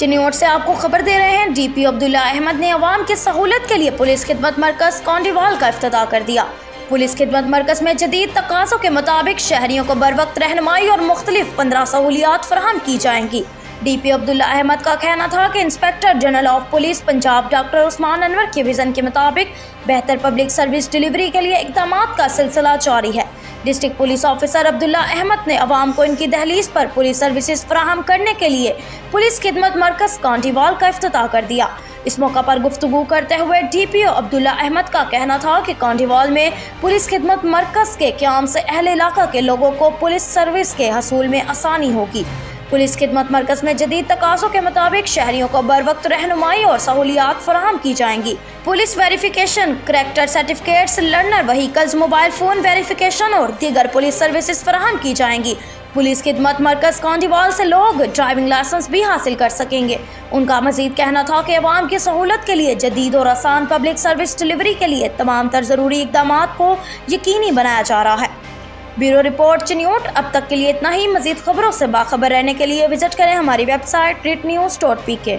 चिन्नौर से आपको खबर दे रहे हैं। डीपी अब्दुल्ला अहमद ने अवाम की सहूलत के लिए पुलिस खिदमत मरकज़ कोंडीवाल का इफ्तिताह कर दिया। पुलिस खिदमत मरकज़ में जदीद तकाज़ों के मुताबिक शहरियों को बर वक्त रहनुमाई और मुख्तलिफ 15 सहूलियात फराहम की जाएंगी। डीपी अब्दुल्ला अहमद का कहना था कि inspector general of police Punjab doctor Usman Anwar के विजन के मुताबिक बेहतर पब्लिक सर्विस डिलीवरी के लिए इक़दामात का सिलसिला जारी है। District police officer Abdullah Ahmad ने अवाम को इनकी दहलीज पर पुलिस सर्विसेज फराहम करने के लिए पुलिस खिदमत मरकज़ कोंडीवाल का इफ्तिताह कर दिया। इस मौका पर गुफ्तगू करते हुए डीपीओ अब्दुल्ला अहमद का कहना था कि कोंडीवाल में पुलिस खिदमत मरकज़ के क़याम से अहले इलाका के लोगों को पुलिस सर्विस के हसूल में आसानी होगी। पुलिस खिदमत मरकज़ में जदीद तकाज़ों के मुताबिक शहरियों को बर वक्त रहनुमाई और सहूलियात फराहम की जाएंगी। Police verification, character certificates, learner vehicles, mobile phone verification और दीगर पुलिस सर्विसेज फराहम की जाएंगी। पुलिस खिदमत मरकज़ कोंडीवाल से लोग ड्राइविंग लाइसेंस भी हासिल कर सकेंगे। उनका मजीद कहना था कि अवाम की सहूलत के लिए जदीद और आसान पब्लिक सर्विस डिलीवरी के लिए तमाम तर ज़रूरी इक़दामात को यकीनी बनाया जा रहा है। Bureau report Chinnaur. अब तक के लिए इतना ही। मजीद खबरों से बाखबर रहने के लिए विजिट करें हमारी वेबसाइट readnews.pk।